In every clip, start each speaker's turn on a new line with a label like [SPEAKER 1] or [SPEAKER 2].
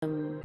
[SPEAKER 1] ம்.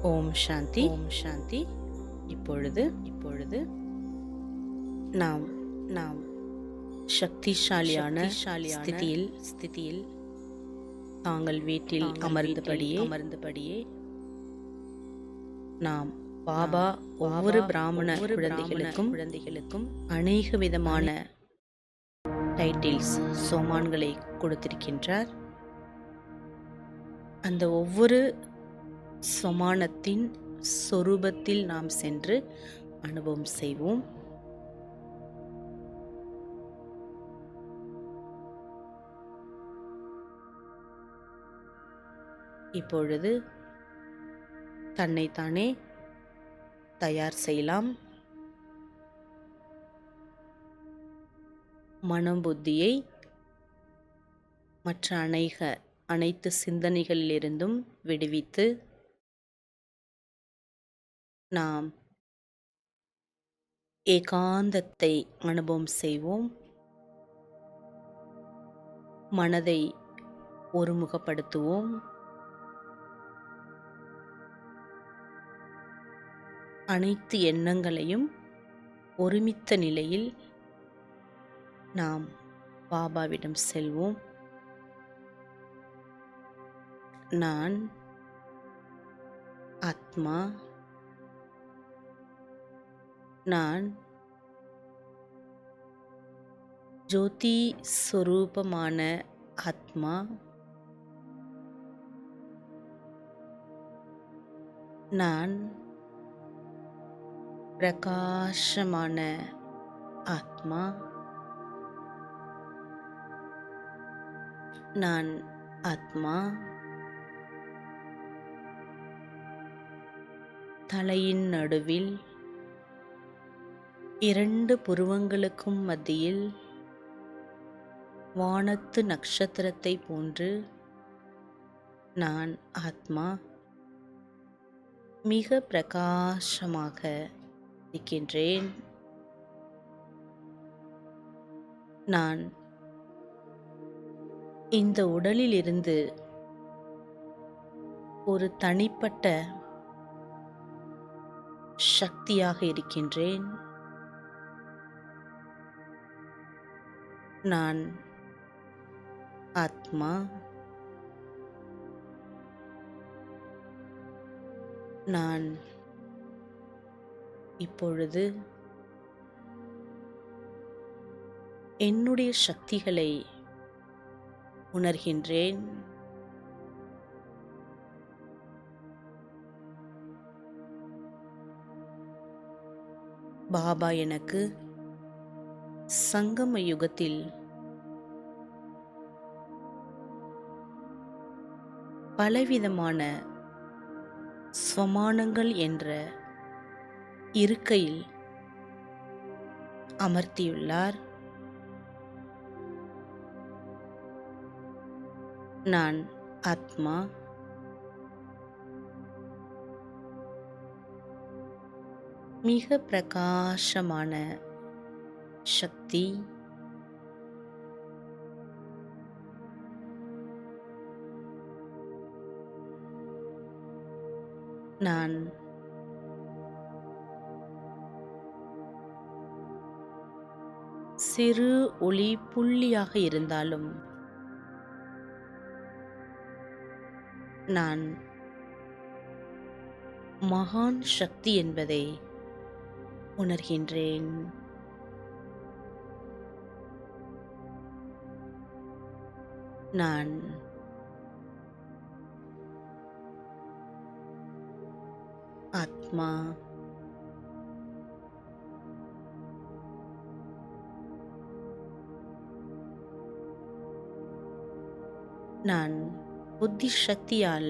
[SPEAKER 1] ஓம் சாந்தி. ஓம் சாந்தி. இப்பொழுது நாம் நாம் சக்திசாலியான ஸ்திதியில் தாங்கள் வீட்டில் அமர்ந்தபடியே நாம் பாபா ஒவ்வொரு பிராமண குழந்தைகளுக்கும் அநேக விதமான டைட்டில்ஸ் சோமான்களை கொடுத்திருக்கின்றார். அந்த ஒவ்வொரு சமானத்தின் சொரூபத்தில் நாம் சென்று அனுபவம் செய்வோம். இப்பொழுது தன்னைத்தானே தயார் செய்யலாம். மனம் புத்தியை மற்ற அனைத்து சிந்தனைகளிலிருந்தும் விடுவித்து நாம் ஏகாந்தத்தை அனுபவம் செய்வோம். மனதை ஒருமுகப்படுத்துவோம். அனைத்து எண்ணங்களையும் ஒருமித்த நிலையில் நாம் பாபாவிடம் செல்வோம். நான் ஆத்மா, நான் ஜோதி ஸ்வரூபமான ஆத்மா, நான் பிரகாசமான ஆத்மா, நான் ஆத்மா தலையின் நடுவில் 2 புருவங்களுக்கும் மத்தியில் வானத்து நட்சத்திரத்தை போன்று நான் ஆத்மா மிக பிரகாசமாக இருக்கின்றேன். நான் இந்த உடலிலிருந்து ஒரு தனிப்பட்ட சக்தியாக இருக்கின்றேன். நான் ஆத்மா, நான் இப்பொழுது என்னுடைய சக்திகளை உணர்கின்றேன். பாபா எனக்கு சங்கம யுகத்தில் பலவிதமான ஸ்வமானங்கள் என்ற இருக்கையில் அமர்த்தியுள்ளார். நான் ஆத்மா, மிக பிரகாசமான சக்தி. நான் சிறு ஒளி புள்ளியாக இருந்தாலும் நான் மகான் சக்தி என்பதை உணர்கின்றேன். நான் ஆத்மா, நான் புத்தி சக்தியால்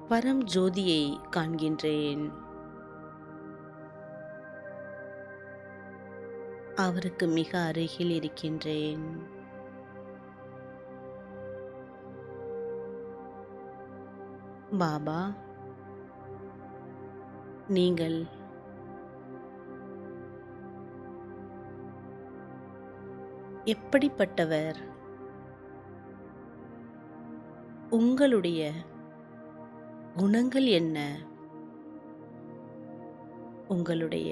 [SPEAKER 1] பரம் ஜோதியை காண்கின்றேன். அவருக்கு மிக அருகில் இருக்கின்றேன். பாபா, நீங்கள் எப்படிப்பட்டவர்? உங்களுடைய குணங்கள் என்ன, உங்களுடைய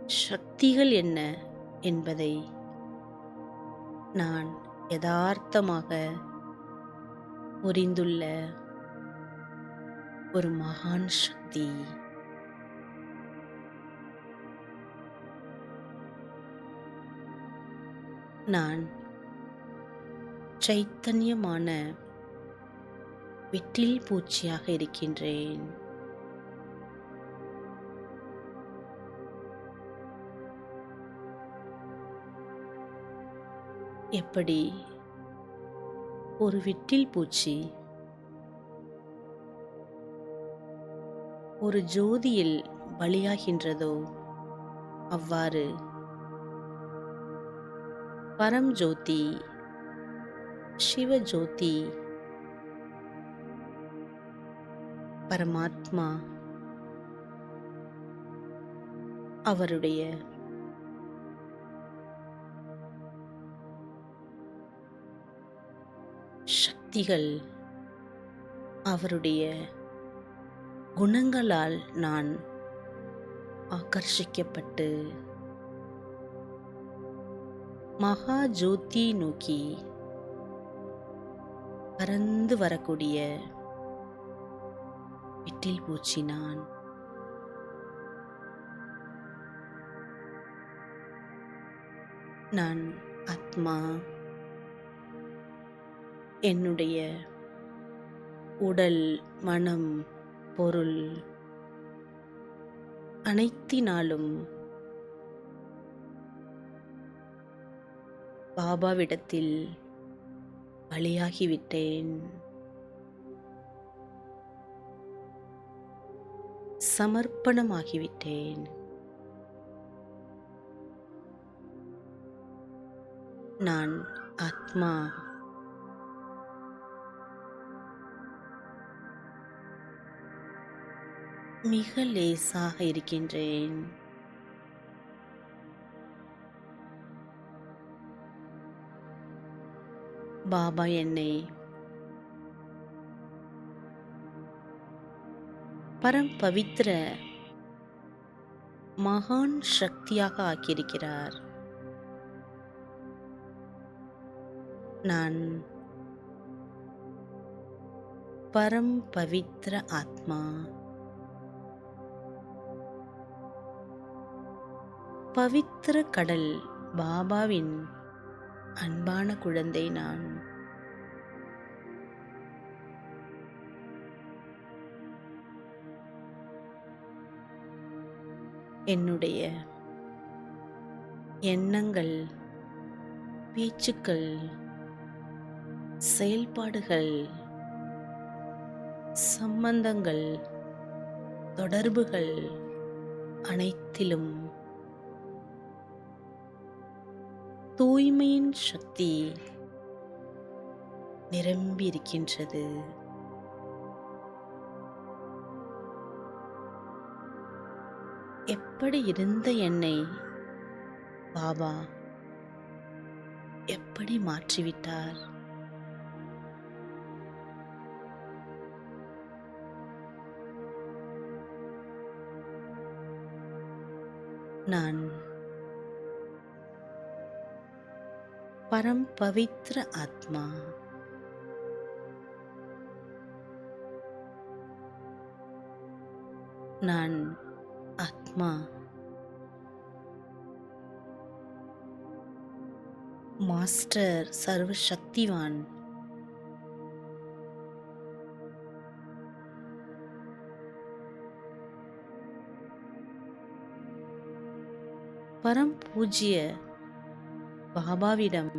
[SPEAKER 1] சக்திகள் என்ன என்பதை நான் யதார்த்தமாக புரிந்துள்ள ஒரு மகான் சக்தி. நான் சைத்தன்யமான விட்டில் பூச்சியாக இருக்கின்றேன். எப்படி ஒரு விட்டில் பூச்சி ஒரு ஜோதியில் பலியாகின்றதோ, அவ்வாறு பரம் ஜோதி, சிவஜோதி, பரமாத்மா அவருடைய சக்திகள், அவருடைய குணங்களால் நான் ஆகர்ஷிக்கப்பட்டு மகா ஜோதி நோக்கி பறந்து வரக்கூடிய விட்டில் பூச்சி நான். நான் ஆத்மா. என்னுடைய உடல், மனம், பொருள் அனைத்தினாலும் பாபாவிடத்தில் பலியாகிவிட்டேன், சமர்ப்பணமாகிவிட்டேன். நான் ஆத்மா. மிக லேசாக இருக்கின்றேன். பாபா என்னை பரம் பவித்ர மகான் சக்தியாக ஆக்கியிருக்கிறார். நான் பரம் பவித்ர ஆத்மா. பவித்திர கடல் பாபாவின் அன்பான குழந்தை நான். என்னுடைய எண்ணங்கள், பேச்சுக்கள், செயல்பாடுகள், சம்பந்தங்கள், தொடர்புகள் அனைத்திலும் தூய்மையின் சக்தி நிரம்பி இருக்கின்றது. எப்படி இருந்த என்னை பாபா எப்படி மாற்றிவிட்டார். நான் பரம் பவித்ர ஆத்மா. நான் ஆத்மா. மாஸ்டர் சர்வ சக்திவான். பரம் பூஜ்ய பாபாவிடம்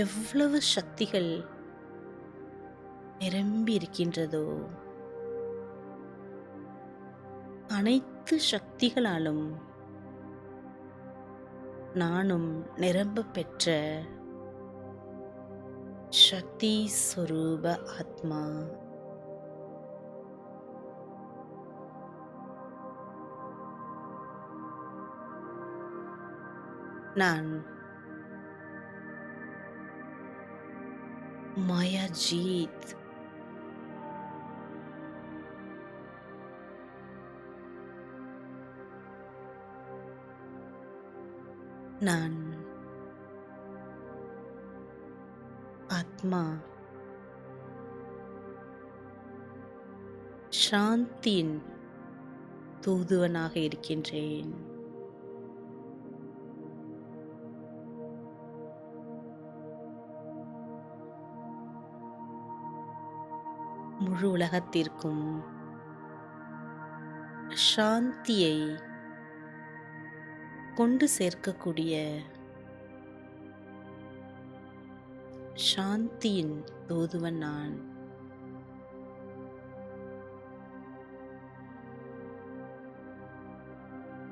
[SPEAKER 1] எவ்வளவு சக்திகள் நிரம்பி இருக்கின்றதோ, அனைத்து சக்திகளாலும் நானும் நிரம்ப பெற்ற சக்தி ஸ்வரூப ஆத்மா. நான் மாயாஜீத் நான் ஆத்மா சாந்தியின் தூதுவனாக இருக்கின்றேன். முழு உலகத்திற்கும் சாந்தியை கொண்டு சேர்க்கக்கூடிய சாந்தியின் தூதுவன் நான்.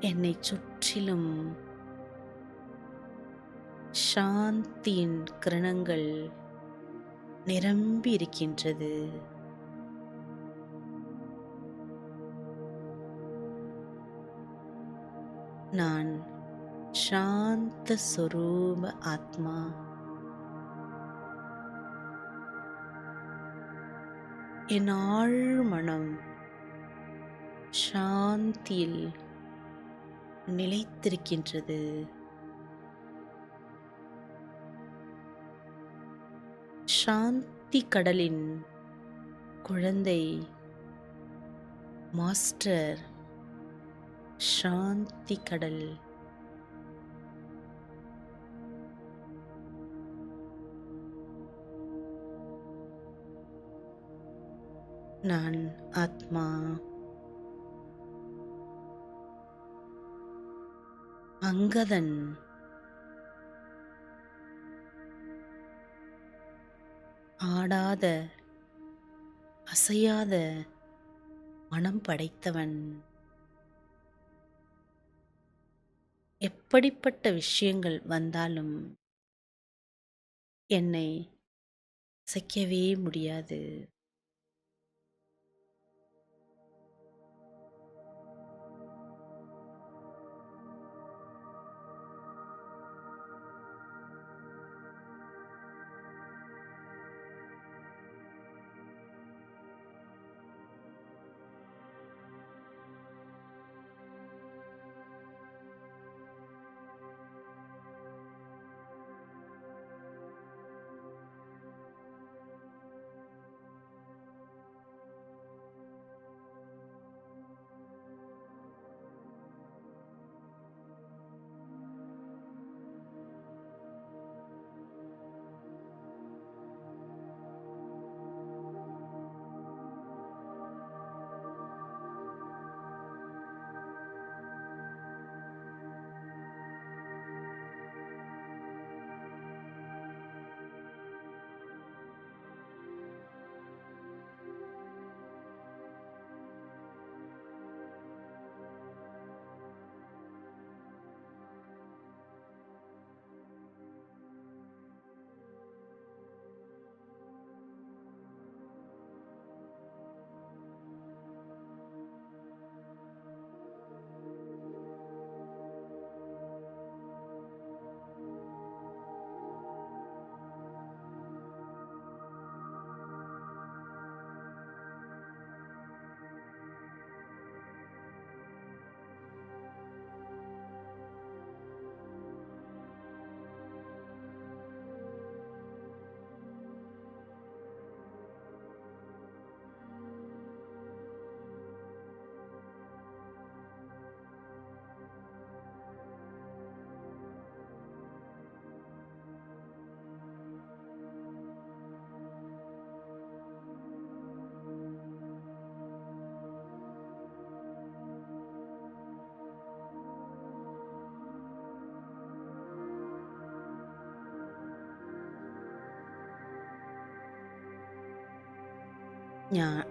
[SPEAKER 1] என்னை சுற்றிலும் சாந்தியின் கிரணங்கள் நிரம்பி இருக்கின்றது. நான் சாந்த சொரூப ஆத்மா. என் ஆழ்மனம் சாந்தியில் நிலைத்திருக்கின்றது. சாந்தி கடலின் குழந்தை மாஸ்டர் சாந்தி கடல். நான் ஆத்மா. அங்கதன் ஆடாத அசையாத மனம் படைத்தவன். எப்படிப்பட்ட விஷயங்கள் வந்தாலும் என்னை அசைக்கவே முடியாது.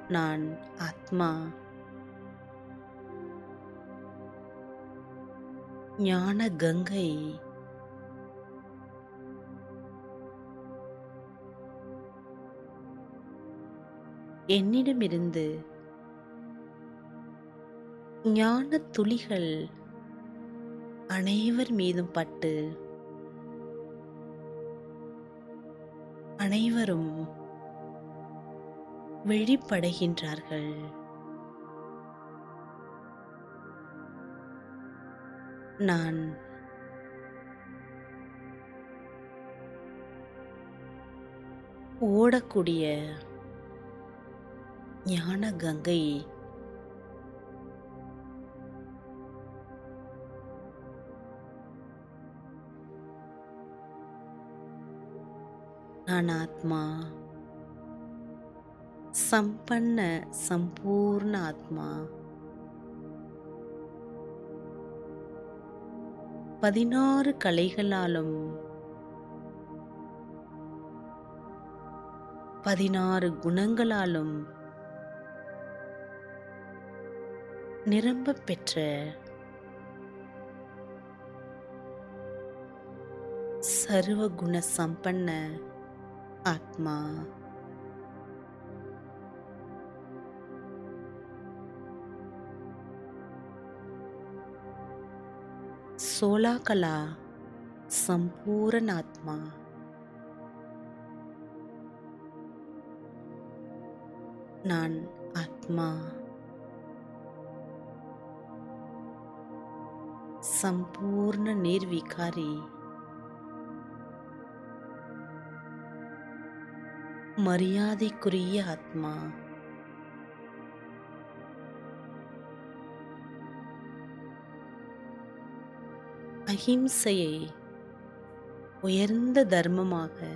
[SPEAKER 1] நான் ஆத்மா. ஞான கங்கை என்னிடமிருந்து ஞான துளிகள் அனைவர் மீதும் பட்டு அனைவரும் விழிப்படைகின்றார்கள். நான் ஓடக்கூடிய ஞான கங்கை நான் ஆத்மா, சம்பன்ன சம்பூர்ண ஆத்மா. 16 கலைகளாலும் 16 குணங்களாலும் நிரம்பப் பெற்ற சர்வகுண சம்பன்ன ஆத்மா. சோலாகலா சம்பூரண ஆத்மா. நான் ஆத்மா, சம்பூர்ண நிர்விகாரி, மரியாதைக்குரிய ஆத்மா. அஹிம்சையை உயர்ந்த தர்மமாக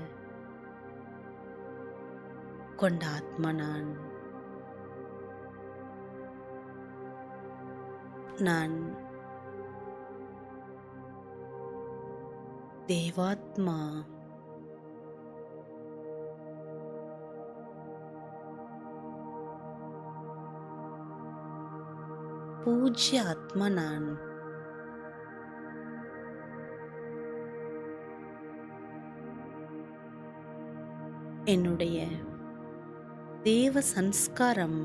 [SPEAKER 1] கொண்ட ஆத்மா நான். நான் தேவாத்மா, பூஜ்ய ஆத்மா நான். என்னுடைய தேவ சன்ஸ்காரம்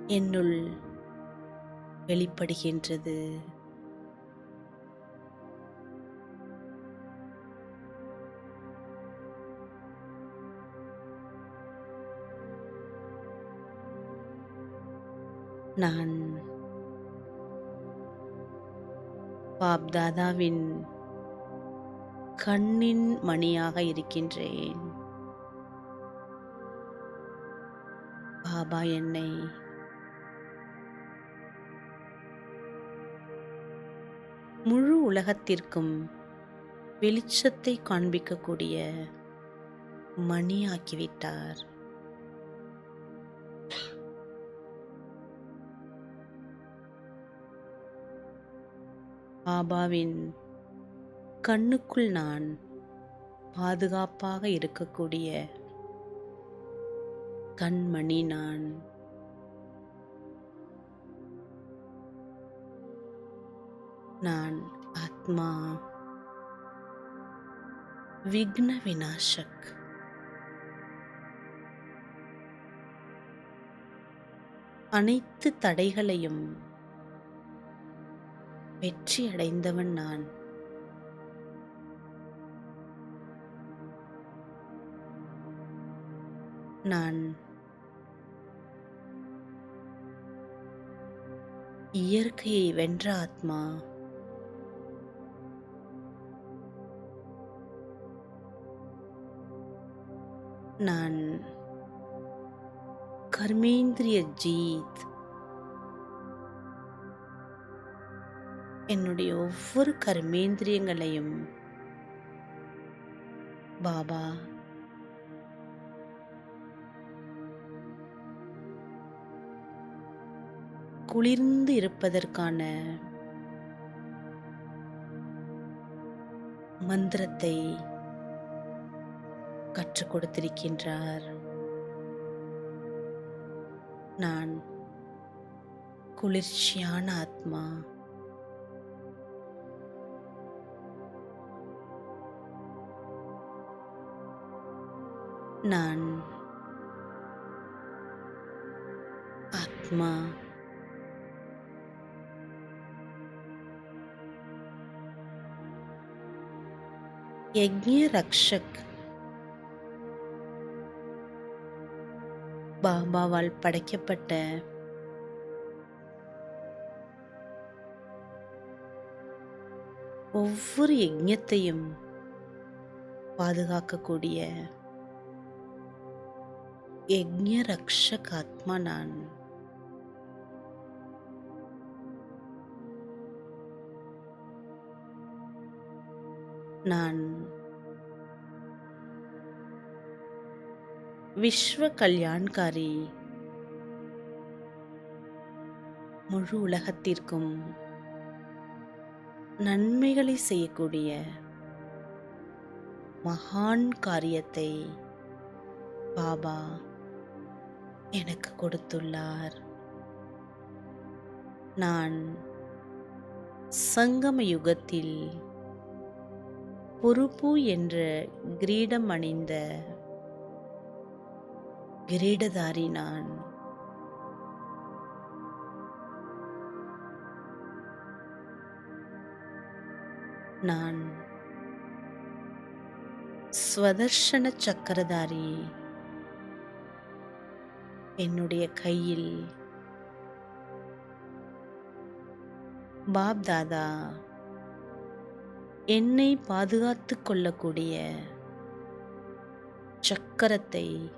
[SPEAKER 1] என்னுள் வெளிப்படுகின்றது. நான் பாப்தாதாவின் கண்ணின் மணியாக இருக்கின்றேன். பாபா என்னை முழு உலகத்திற்கும் வெளிச்சத்தை காண்பிக்கக்கூடிய மணியாக்கிவிட்டார். பாபாவின் கண்ணுக்குள் நான் பாதுகாப்பாக இருக்கக்கூடிய கண்மணி நான். நான் ஆத்மா, விக்ன விநாசக். அனைத்து தடைகளையும் வெற்றி அடைந்தவன் நான். நான் இயற்கையை வென்ற ஆத்மா. நான் கர்மேந்திரிய ஜீத். என்னுடைய ஒவ்வொரு கர்மேந்திரியங்களையும் பாபா குளிர்ந்து இருப்பதற்கான மந்திரத்தை கற்றுக் கொடுத்திருக்கின்றார். நான் குளிர்ச்சியான ஆத்மா. நான் ஆத்மா. யக்ஞ ரக்ஷக். பாபாவால் படைக்கப்பட்ட ஒவ்வொரு யஜ்ஞத்தையும் பாதுகாக்கக்கூடிய யக்ஞ ரக்ஷகாத்மா நான். நான் விஸ்வ கல்யாண்காரி. முழு உலகத்திற்கும் நன்மைகளை செய்யக்கூடிய மகான் காரியத்தை பாபா எனக்கு கொடுத்துள்ளார். நான் சங்கம யுகத்தில் பொறுப்பு என்ற கிரீடம் அணிந்த கிரீடதாரி நான். நான் ஸ்வதர்ஷன சக்கரதாரி. என்னுடைய கையில் பாப் தாதா என்னை பாதுகாத்து கொள்ளக்கூடிய சக்கரத்தை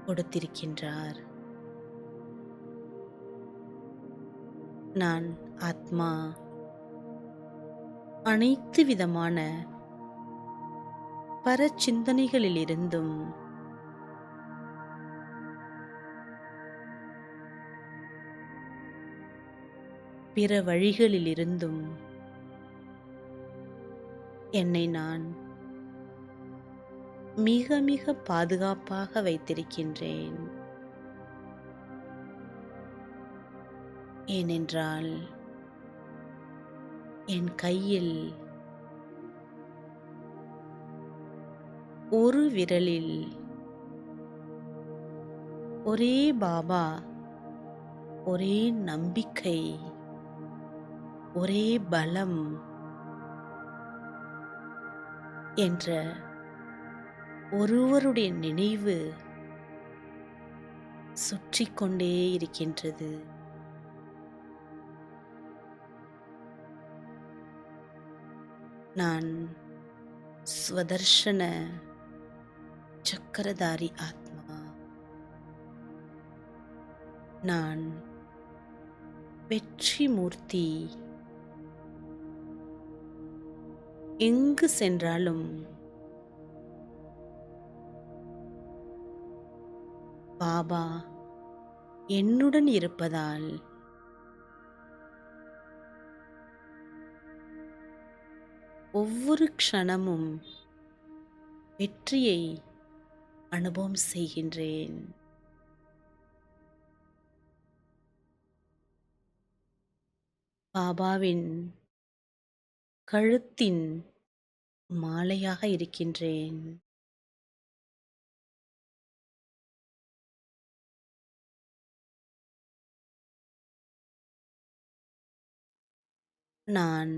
[SPEAKER 1] கொடுத்திருக்கின்றார். நான் ஆத்மா அனைத்து விதமான பரச்சிந்தனைகளிலிருந்தும் பிற வழிகளிலிருந்தும் என்னை நான் மிக மிக பாதுகாப்பாக வைத்திருக்கின்றேன். ஏனென்றால் என் கையில் ஒரு விரலில் ஒரே பாபா, ஒரே நம்பிக்கை, ஒரே பலம் என்ற ஒருவருடைய நினைவு சுற்றிக் கொண்டே இருக்கின்றது. நான் ஸ்வதர்ஷன சக்கரதாரி ஆத்மா. நான் வெற்றி மூர்த்தி. எங்கு சென்றாலும் பாபா என்னுடன் இருப்பதால் ஒவ்வொரு க்ஷணமும் வெற்றியை அனுபவம் செய்கின்றேன். பாபாவின் கழுத்தின் மாலையாக இருக்கின்றேன். நான்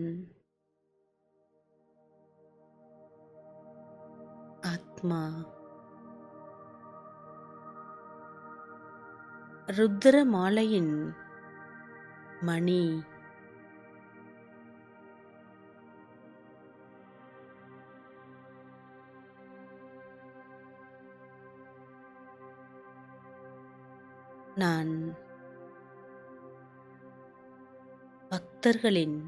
[SPEAKER 1] ஆத்மா. ருத்ர மாலையின் மணி நான் பக்தர்களின்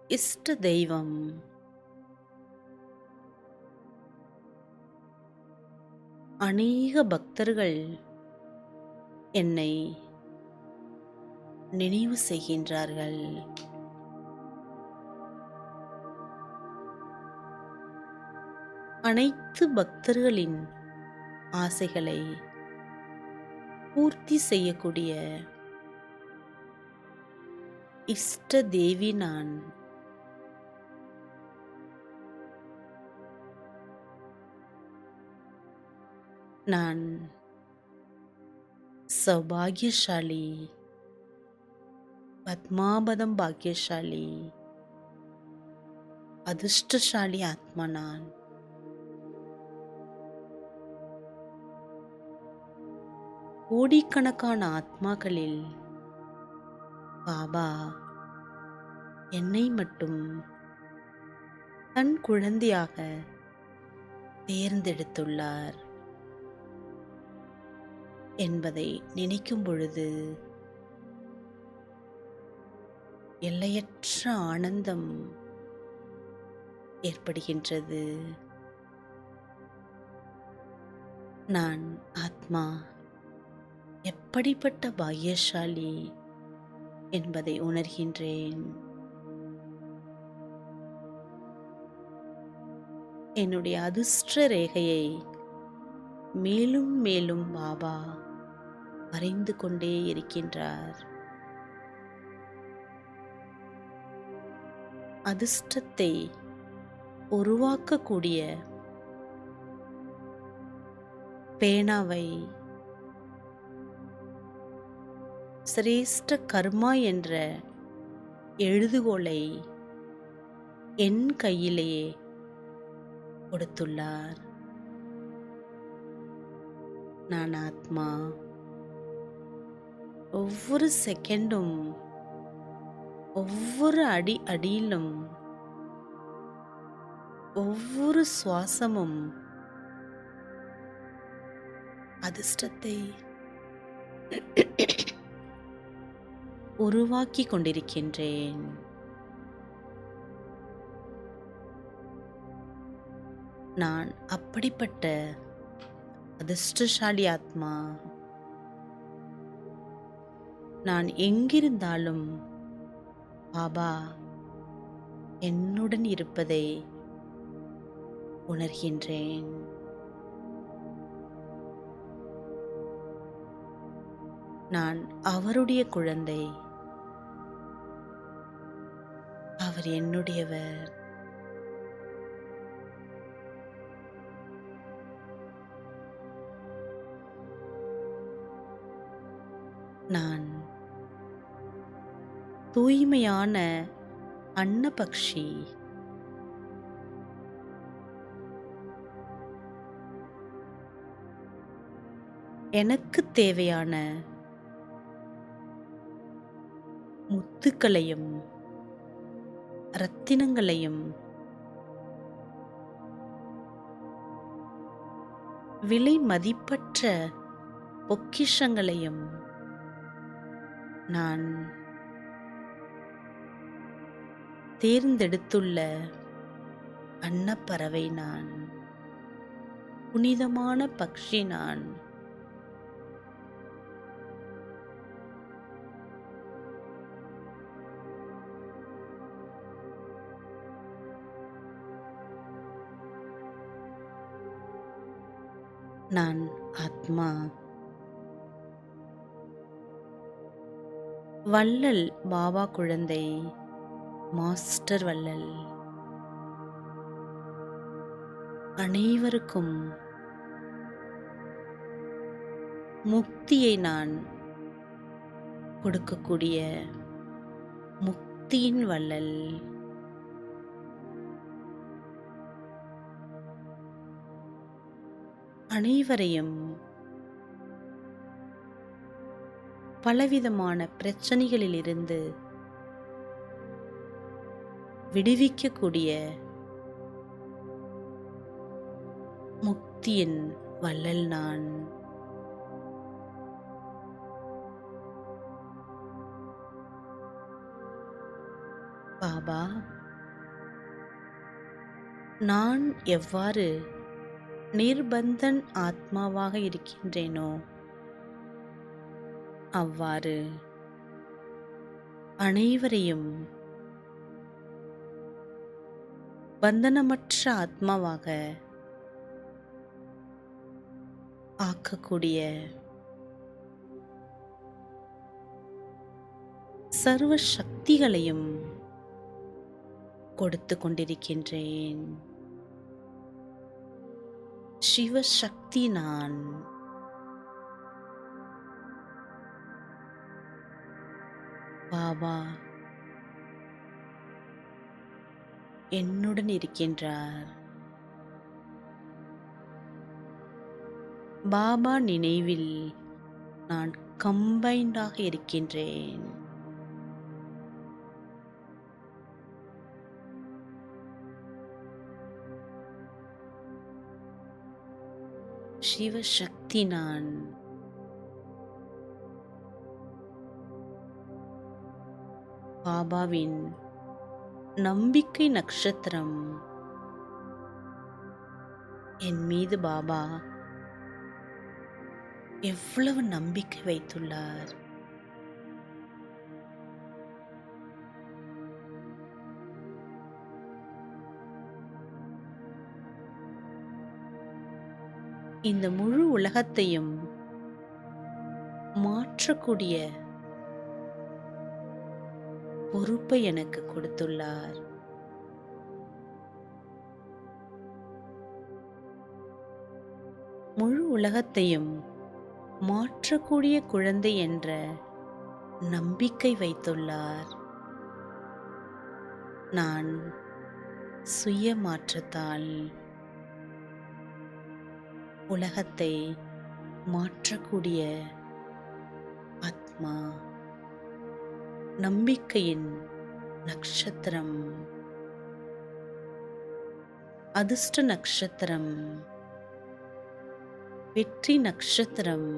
[SPEAKER 1] இஷ்ட தெய்வம். அநேக பக்தர்கள் என்னை நினைவு செய்கின்றார்கள். அனைத்து பக்தர்களின் ஆசைகளை பூர்த்தி செய்யக்கூடிய இஷ்ட தேவி நான். நான் சௌபாகியசாலி, பத்மாபதம் பாக்கியசாலி, அதிர்ஷ்டசாலி ஆத்மா நான். கோடிக்கணக்கான ஆத்மாக்களில் பாபா என்னை மட்டும் தன் குழந்தையாக தேர்ந்தெடுத்துள்ளார். என்பதை நினைக்கும் பொழுது எல்லையற்ற ஆனந்தம் ஏற்படுகின்றது. நான் ஆத்மா எப்படிப்பட்ட பாக்கியசாலி என்பதை உணர்கின்றேன். என்னுடைய அதிர்ஷ்ட ரேகையை மேலும் மேலும் பாபா வரைந்து கொண்டே இருக்கின்றார். அதிர்ஷ்டத்தை உருவாக்கக்கூடிய பேனாவை சிரேஷ்ட கர்மா என்ற எழுதுகோலை என் கையிலேயே கொடுத்துள்ளார். நான் ஆத்மா. ஒவ்வொரு செகண்டும், ஒவ்வொரு அடியிலும், ஒவ்வொரு சுவாசமும் அதிர்ஷ்டத்தை உருவாக்கி கொண்டிருக்கின்றேன். நான் அப்படிப்பட்ட அதிர்ஷ்டசாலி ஆத்மா. நான் எங்கிருந்தாலும் பாபா என்னுடன் இருப்பதை உணர்கின்றேன். நான் அவருடைய குழந்தை. அவர் என்னுடையவர். நான் தூய்மையான அன்னபக்ஷி. எனக்கு தேவையான முத்துக்களையும் ரத்தினங்களையும் விலை மதிப்பற்ற பொக்கிஷங்களையும் நான் தேர்ந்தெடுத்துள்ள அன்னப்பறவை. நான் புனிதமான பக்ஷி. நான் நான் ஆத்மா. வள்ளல் பாபா குழந்தை. மாஸ்டர் வள்ளல். அனைவருக்கும் முக்தியை நான் கொடுக்கக்கூடிய முக்தியின் வள்ளல். அனைவரையும் பலவிதமான பிரச்சனைகளிலிருந்து விடுவிக்கக்கூடிய முக்தியின் வள்ளல் நான். பாபா, நான் எவ்வாறு நிர்பந்தன் ஆத்மாவாக இருக்கின்றேனோ அவ்வாறு அனைவரையும் பந்தனமற்ற ஆத்மாவாக ஆக்கக்கூடிய சர்வ சக்திகளையும் கொடுத்து கொண்டிருக்கின்றேன். சிவசக்தி நான். பாபா என்னுடன் இருக்கின்றார். பாபா நினைவில் நான் கம்பைண்டாக இருக்கின்றேன். சிவசக்தி நான். பாபாவின் நம்பிக்கை நட்சத்திரம் என் மீது பாபா எவ்வளவு நம்பிக்கை வைத்துள்ளார். இந்த முழு உலகத்தையும் மாற்றக்கூடிய பொறுப்பை எனக்கு கொடுத்துள்ளார். முழு உலகத்தையும் மாற்றக்கூடிய குழந்தை என்ற நம்பிக்கை வைத்துள்ளார். நான் சுய மாற்றத்தால் உலகத்தை மாற்றக்கூடிய ஆத்மா. நம்பிக்கையின் நட்சத்திரம், அதிர்ஷ்ட நட்சத்திரம், வெற்றி நட்சத்திரம்,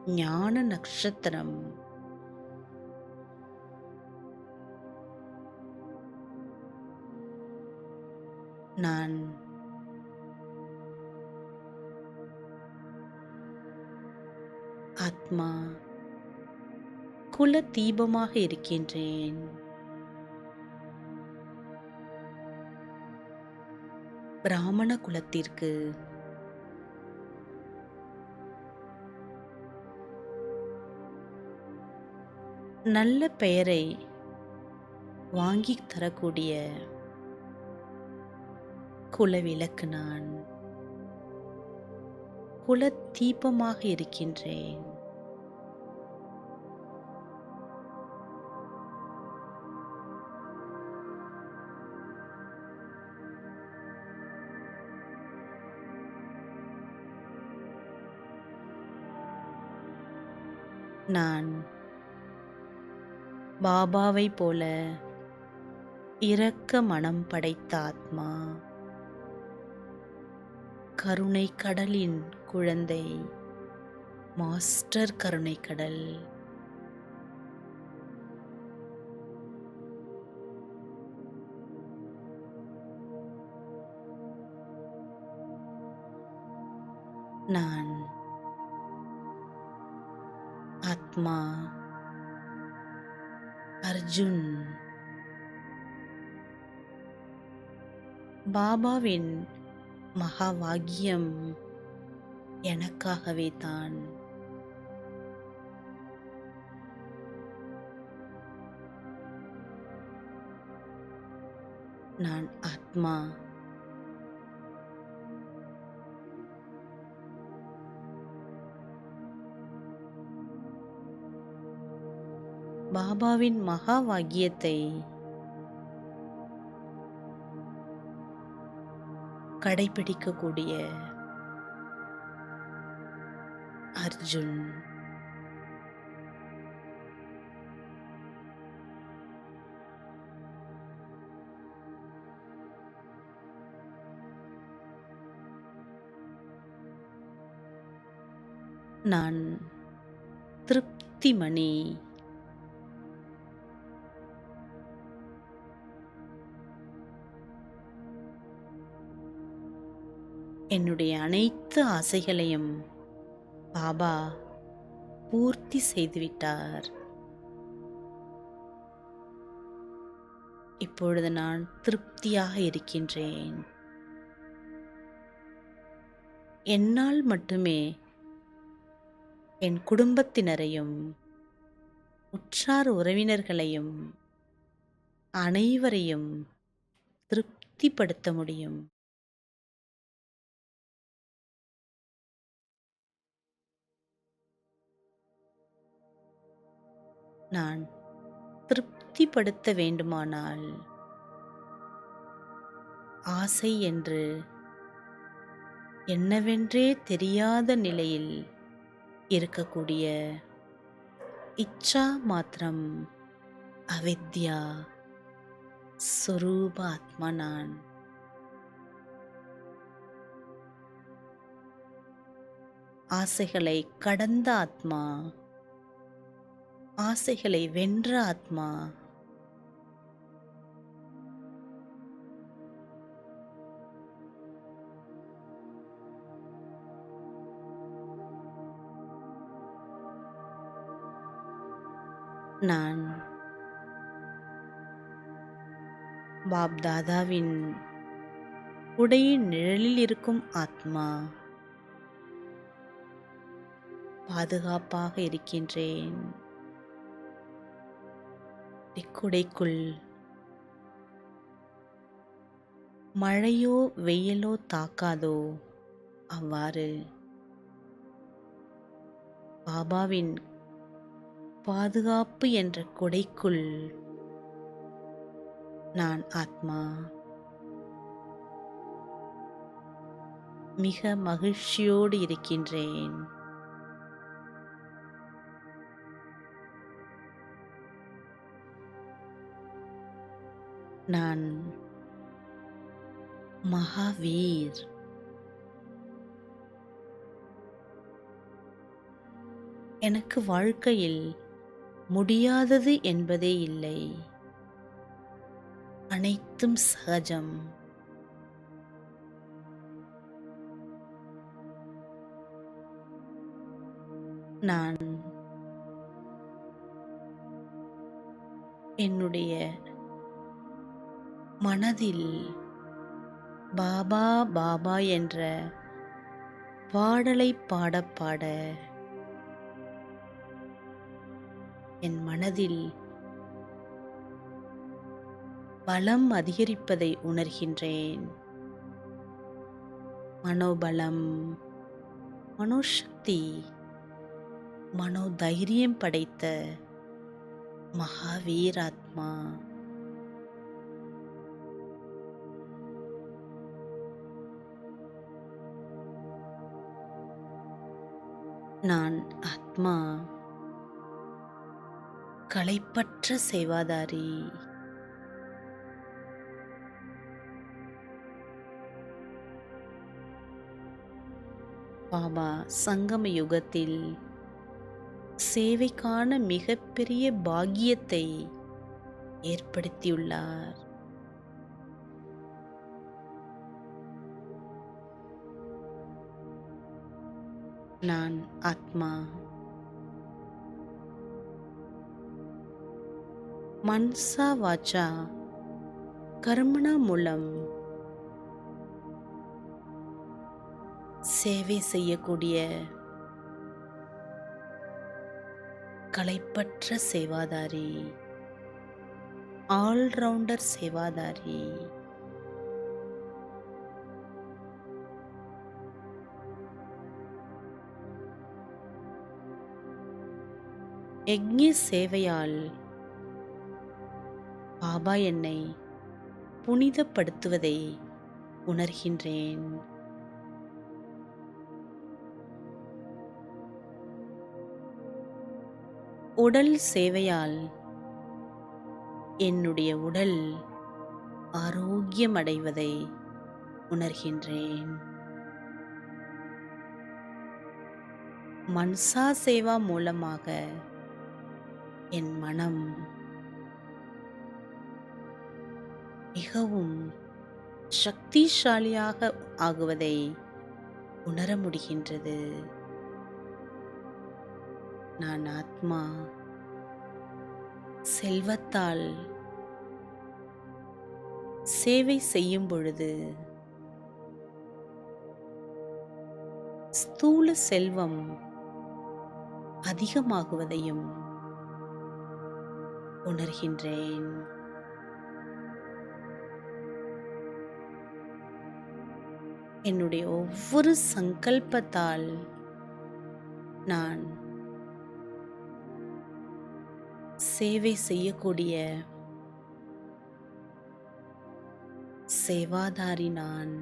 [SPEAKER 1] ஞான நட்சத்திரம், நான் ஆத்மா குல தீபமாக இருக்கின்றேன். பிராமண குலத்திற்கு நல்ல பெயரை வாங்கித் தரக்கூடிய குலவிளக்கு நான். குல தீபமாக இருக்கின்றேன். நான் பாபாவை போல இரக்க மனம் படைத்த ஆத்மா. கருணை கடலின் குழந்தை, மாஸ்டர் கருணை கடல். நான் ஆத்மா அர்ஜுன். பாபாவின் மகா பாக்கியம் எனக்காகவே தான். நான் ஆத்மா. பாபாவின் மகா பாக்கியத்தை கடைபிடிக்கக்கூடிய அர்ஜுன். நான் திருப்திமணி. என்னுடைய அனைத்து ஆசைகளையும் பாபா பூர்த்தி செய்துவிட்டார். இப்பொழுது நான் திருப்தியாக இருக்கின்றேன். என்னால் மட்டுமே என் குடும்பத்தினரையும் உற்றார் உறவினர்களையும் அனைவரையும் திருப்திப்படுத்த முடியும். நான் திருப்திப்படுத்த வேண்டுமானால் ஆசை என்று என்னவென்றே தெரியாத நிலையில் இருக்கக்கூடிய இச்சா மாத்திரம் அவித்யா ஸ்வரூப ஆத்மா நான். ஆசைகளை கடந்த ஆத்மா ஆசைகளை வென்ற ஆத்மா. நான் பாப் தாதாவின் உடையின் நிழலில் இருக்கும் ஆத்மா. பாதுகாப்பாக இருக்கின்றேன். இக்குடைக்குள் மழையோ வெயிலோ தாக்காதோ அவ்வாறு பாபாவின் பாதுகாப்பு என்ற கொடைக்குள் நான் ஆத்மா மிக மகிழ்ச்சியோடு இருக்கின்றேன். நான் மகாவீர். எனக்கு வாழ்க்கையில் முடியாதது என்பதே இல்லை. அனைத்தும் சகஜம். நான் என்னுடைய மனதில் பாபா பாபா என்ற பாடலை பாட பாட என் மனதில் பலம் அதிகரிப்பதை உணர்கின்றேன். மனோபலம், மனோசக்தி, மனோதைரியம் படைத்த மகாவீராத்மா. நான் ஆத்மா களைப்பற்ற சேவாதாரி. பாபா சங்கம யுகத்தில் சேவைக்கான மிகப்பெரிய பாக்கியத்தை ஏற்படுத்தியுள்ளார். நான் ஆத்மா மன்சா வாச்சா கர்மணா மூலம் சேவை செய்யக்கூடிய களைப்பற்ற சேவாதாரி, ஆல்ரவுண்டர் சேவாதாரி. யக்ஞ சேவையால் பாபா என்னை புனிதப்படுத்துவதை உணர்கின்றேன். உடல் சேவையால் என்னுடைய உடல் ஆரோக்கியம் அடைவதை உணர்கின்றேன். மன்சா சேவா மூலமாக என் மனம் மிகவும் சக்திசாலியாக ஆகுவதை உணர முடிகின்றது. நான் ஆத்மா செல்வத்தால் சேவை செய்யும் பொழுது ஸ்தூல செல்வம் அதிகமாகுவதையும் உணர்கின்றேன். என்னுடைய ஒவ்வொரு சங்கல்பத்தால் நான் சேவை செய்யக்கூடிய சேவாதாரி. நான்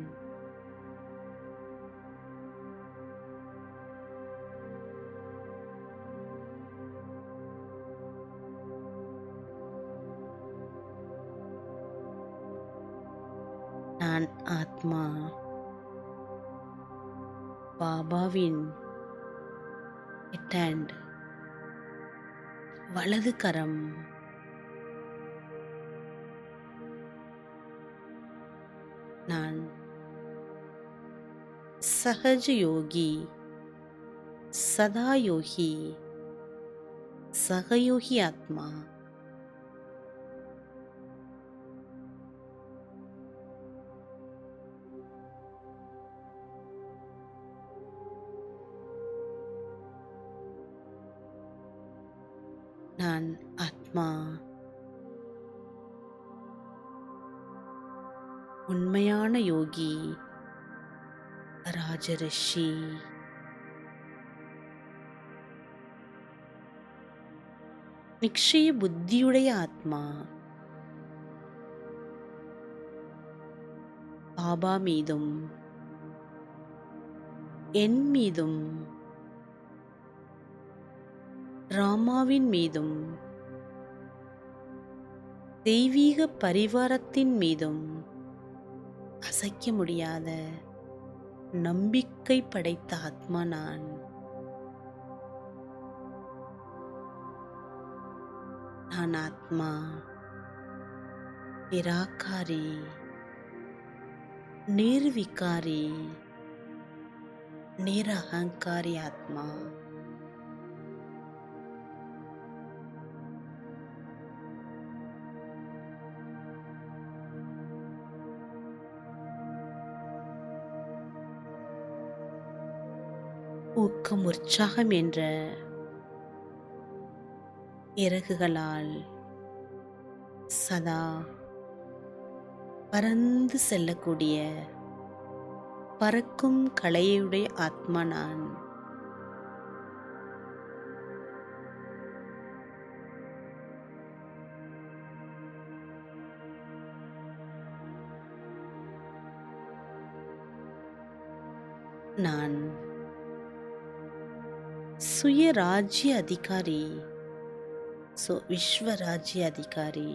[SPEAKER 1] நான் ஆத்மா பாபாவின் ரைட் ஹேண்ட் வலது கரம் நான் சகஜ யோகி, சதாயோகி, சகயோகி ஆத்மா. நான் ஆத்மா, உண்மையான யோகி, ராஜரிஷி. நிச்சய புத்தியுடைய ஆத்மா. பாபா மீதும் என் மீதும் ராமாவின் மீதும் தெய்வீக பரிவாரத்தின் மீதும் அசைக்க முடியாத நம்பிக்கை படைத்த ஆத்மா நான். நான் ஆத்மா, நிராகாரி, நிர்விகாரி, நிரஹங்காரி ஆத்மா. ஊக்கம் உற்சாகம் என்ற இறகுகளால் சதா பறந்து செல்லக்கூடிய பறக்கும் கலையுடைய ஆத்மா நான். நான் சுயராஜ்ய அதிகாரி, விஸ்வராஜ்ய அதிகாரி.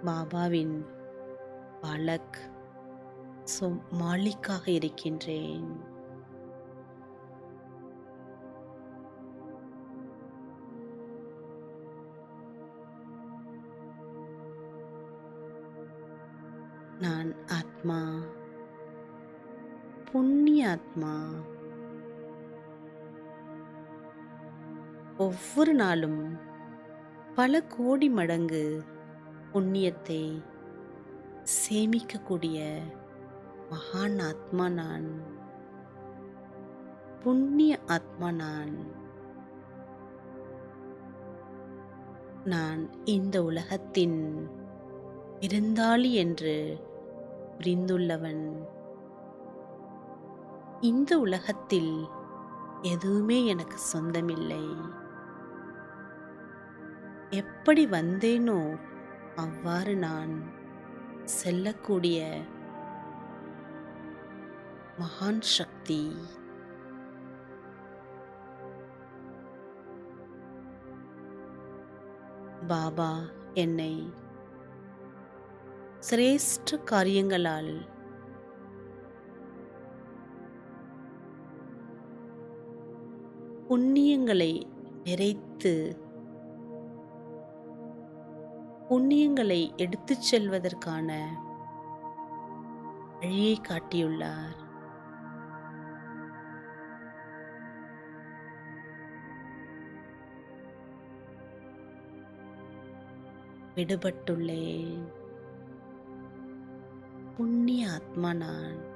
[SPEAKER 1] பாபாவின் பாலக், மாலிக்காக இருக்கின்றேன். நான் ஆத்மா, புண்ணிய ஆத்மா. ஒவ்வொரு நாளும் பல கோடி மடங்கு புண்ணியத்தை சேமிக்கக்கூடிய மகான் ஆத்மா நான். புண்ணிய ஆத்மா நான். நான் இந்த உலகத்தின் விருந்தாளி என்று புரிந்துள்ளவன். இந்த உலகத்தில் எதுவுமே எனக்கு சொந்தமில்லை. எப்படி வந்தேனோ அவ்வாறு நான் செல்லக்கூடிய மகான் சக்தி. பாபா என்னை சிரேஷ்ட காரியங்களால் புண்ணியங்களை நிறைத்து புண்ணியங்களை எடுத்துச் செல்வதற்கான வழியை காட்டியுள்ளார். விடுபட்டுள்ளேன். புண்ணிய ஆத்மா நான்.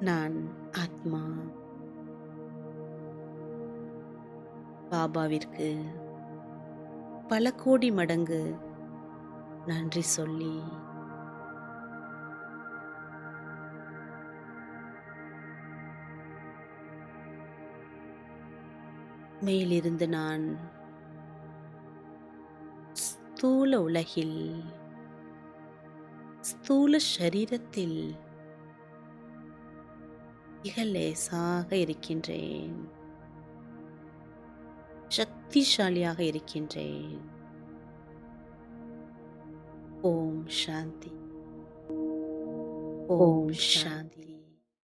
[SPEAKER 1] நான் ஆத்மா. பாபாவிற்கு பல கோடி மடங்கு நன்றி சொல்லி மேலிருந்து நான் ஸ்தூல உலகில், ஸ்தூல சரீரத்தில் மிக லேசாக இருக்கின்றேன். சக்திசாலியாக இருக்கின்றேன். ஓம் சாந்தி. ஓம் சாந்தி.